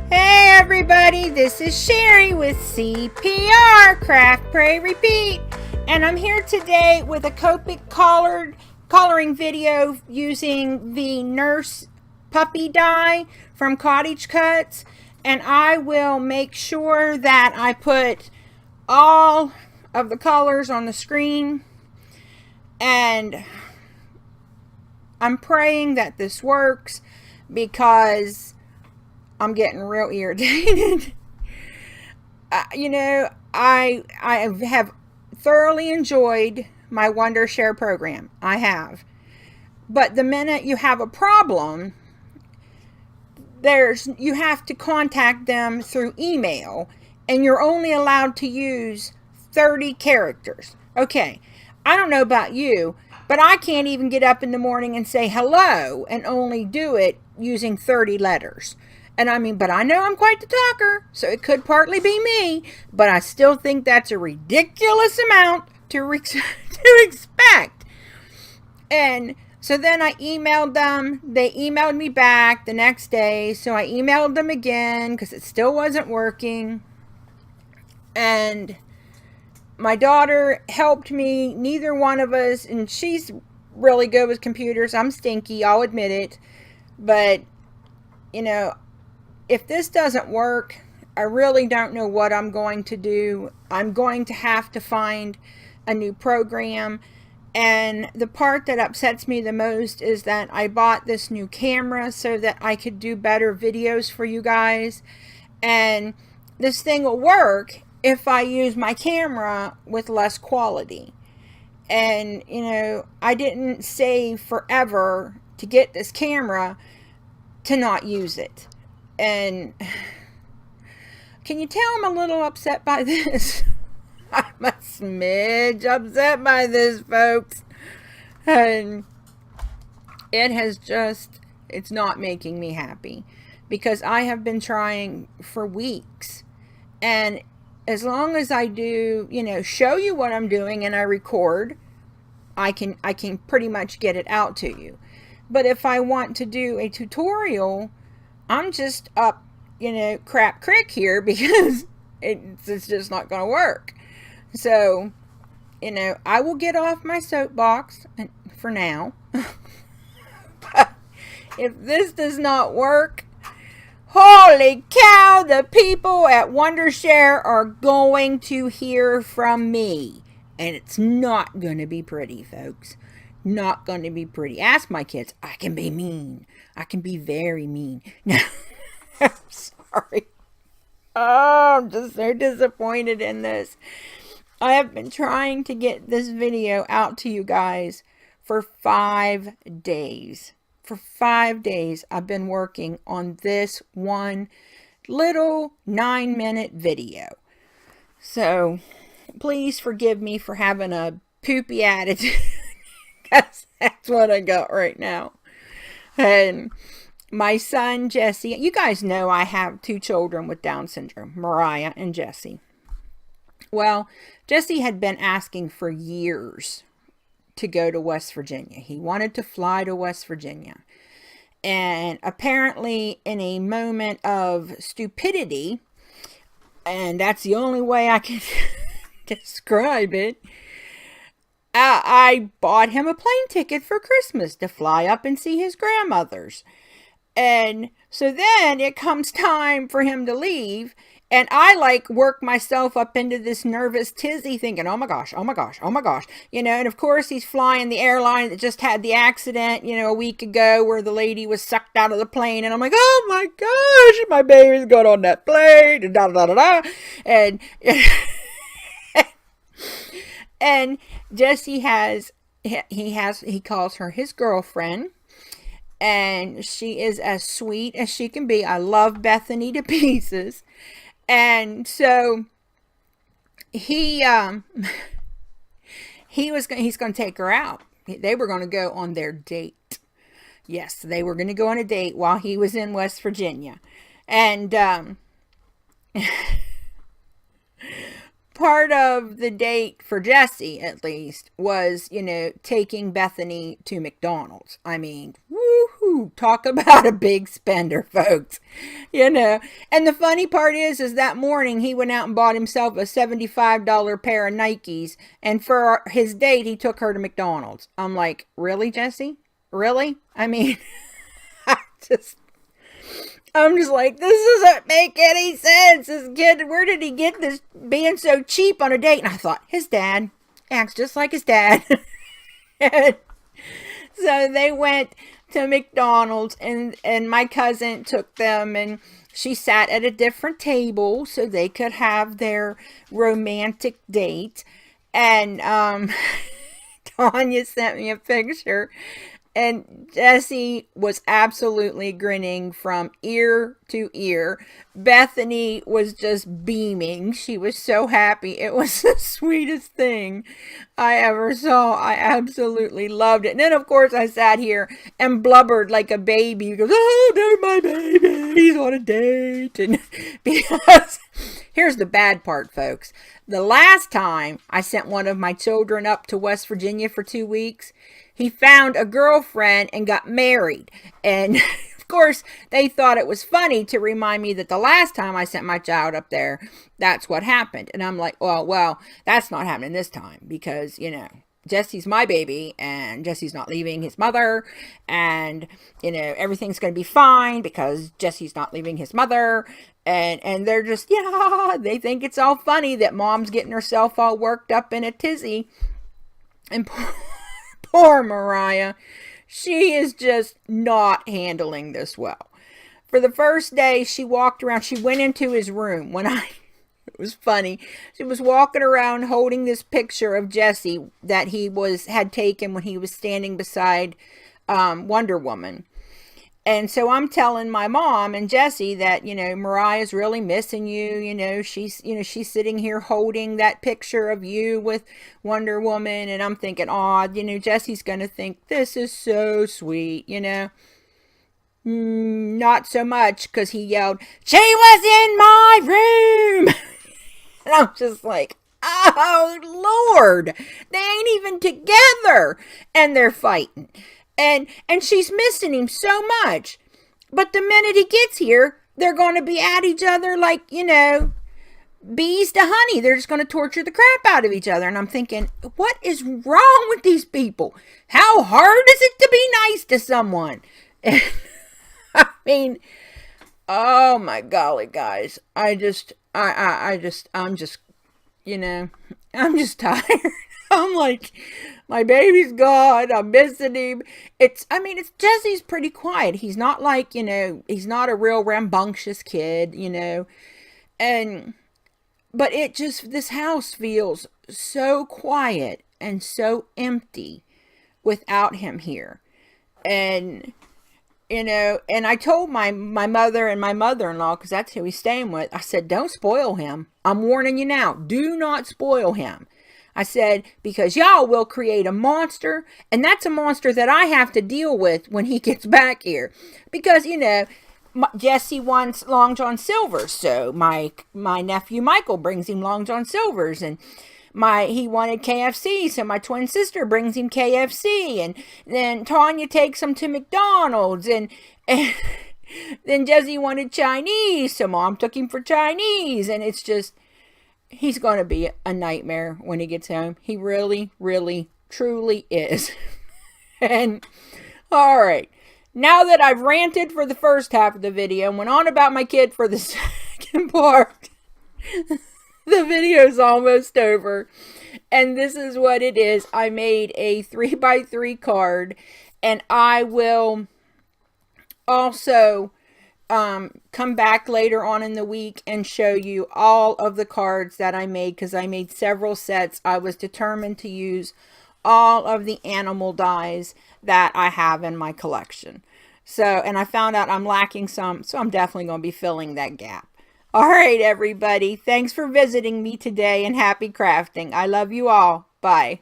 Hey everybody, this is Sherry with CPR, Craft, Pray, Repeat, and I'm here today with a Copic coloring video using the Nurse Puppy Die from CottageCutz, and I will make sure that I put all of the colors on the screen, and I'm praying that this works because I'm getting real irritated. I have thoroughly enjoyed my Wondershare program. I have. But the minute you have a problem, you have to contact them through email, and you're only allowed to use 30 characters. Okay, I don't know about you, but I can't even get up in the morning and say hello and only do it using 30 letters. And I mean, but I know I'm quite the talker, so it could partly be me, but I still think that's a ridiculous amount to expect. And so then I emailed them. They emailed me back the next day, so I emailed them again because it still wasn't working. And my daughter helped me. Neither one of us, and she's really good with computers. I'm stinky, I'll admit it. But, if this doesn't work, I really don't know what I'm going to do. I'm going to have to find a new program. And the part that upsets me the most is that I bought this new camera so that I could do better videos for you guys. And this thing will work if I use my camera with less quality. And, I didn't save forever to get this camera to not use it. And can you tell I'm a little upset by this? I'm a smidge upset by this, folks. And it's not making me happy because I have been trying for weeks. And as long as I do, show you what I'm doing and I record, I can pretty much get it out to you. But if I want to do a tutorial, I'm just up, crap creek here because it's just not going to work. So, I will get off my soapbox for now. But if this does not work, holy cow, the people at Wondershare are going to hear from me. And it's not going to be pretty, folks. Not going to be pretty. Ask my kids. I can be mean. I can be very mean. No, I'm sorry. Oh, I'm just so disappointed in this. I have been trying to get this video out to you guys for 5 days. For 5 days, I've been working on this one little 9-minute video. So, please forgive me for having a poopy attitude. Because that's what I got right now. And my son, Jesse, you guys know I have 2 children with Down syndrome, Mariah and Jesse. Well, Jesse had been asking for years to go to West Virginia. He wanted to fly to West Virginia. And apparently in a moment of stupidity, and that's the only way I can describe it, I bought him a plane ticket for Christmas to fly up and see his grandmothers. And so then it comes time for him to leave. And I work myself up into this nervous tizzy thinking, oh my gosh, oh my gosh, oh my gosh. And of course he's flying the airline that just had the accident, a week ago where the lady was sucked out of the plane. And I'm like, oh my gosh, my baby's going on that plane. And da da da da. And and Jesse he calls her his girlfriend, and she is as sweet as she can be. I love Bethany to pieces. And so he's going to take her out. They were going to go on their date. Yes, they were going to go on a date while he was in West Virginia. And part of the date for Jesse, at least, was, taking Bethany to McDonald's. I mean, woohoo! Woo! Talk about a big spender, folks. You know, and the funny part is that morning he went out and bought himself a $75 pair of Nikes, and for his date, he took her to McDonald's. I'm like, really, Jesse? Really? I mean, I just... I'm just like, this doesn't make any sense. This kid, where did he get this being so cheap on a date? And I thought, his dad acts just like his dad. And so they went to McDonald's, and my cousin took them, and she sat at a different table so they could have their romantic date. And Tanya sent me a picture. And Jessie was absolutely grinning from ear to ear. Bethany was just beaming. She was so happy. It was the sweetest thing I ever saw. I absolutely loved it. And then, of course, I sat here and blubbered like a baby. Because, oh, there's my baby. He's on a date. And because here's the bad part, folks. The last time I sent one of my children up to West Virginia for 2 weeks, he found a girlfriend and got married. And of course, they thought it was funny to remind me that the last time I sent my child up there, that's what happened. And I'm like, well, that's not happening this time because, you know, Jesse's my baby and Jesse's not leaving his mother. And, you know, everything's going to be fine because Jesse's not leaving his mother. And they're just, yeah, they think it's all funny that mom's getting herself all worked up in a tizzy. And poor Mariah, she is just not handling this well. For the first day, she walked around. She went into his room it was funny. She was walking around holding this picture of Jesse that he had taken when he was standing beside Wonder Woman. And so I'm telling my mom and Jesse that, you know, Mariah's really missing you. You know, she's sitting here holding that picture of you with Wonder Woman. And I'm thinking, oh, you know, Jesse's going to think this is so sweet, you know. Not so much, because he yelled, she was in my room. And I'm just like, oh, Lord, they ain't even together. And they're fighting. And she's missing him so much. But the minute he gets here, they're going to be at each other like, you know, bees to honey. They're just going to torture the crap out of each other. And I'm thinking, what is wrong with these people? How hard is it to be nice to someone? And, I mean, oh my golly, guys. I'm just, you know, I'm just tired. I'm like, my baby's gone. I'm missing him. It's Jesse's pretty quiet. He's not like, you know, he's not a real rambunctious kid, you know. But this house feels so quiet and so empty without him here. And, you know, and I told my mother and my mother-in-law, because that's who he's staying with, I said, don't spoil him. I'm warning you now. Do not spoil him. I said, because y'all will create a monster, and that's a monster that I have to deal with when he gets back here. Because, you know, Jesse wants Long John Silver's, so my nephew Michael brings him Long John Silver's, and he wanted KFC, so my twin sister brings him KFC, and then Tanya takes him to McDonald's, and then Jesse wanted Chinese, so Mom took him for Chinese, and it's just... he's going to be a nightmare when he gets home. He really, really, truly is. And, all right. Now that I've ranted for the first half of the video and went on about my kid for the second part, the video's almost over. And this is what it is. I made a 3x3 card. And I will also... come back later on in the week and show you all of the cards that I made, because I made several sets. I was determined to use all of the animal dies that I have in my collection. So, and I found out I'm lacking some, so I'm definitely going to be filling that gap. All right, everybody. Thanks for visiting me today, and happy crafting. I love you all. Bye.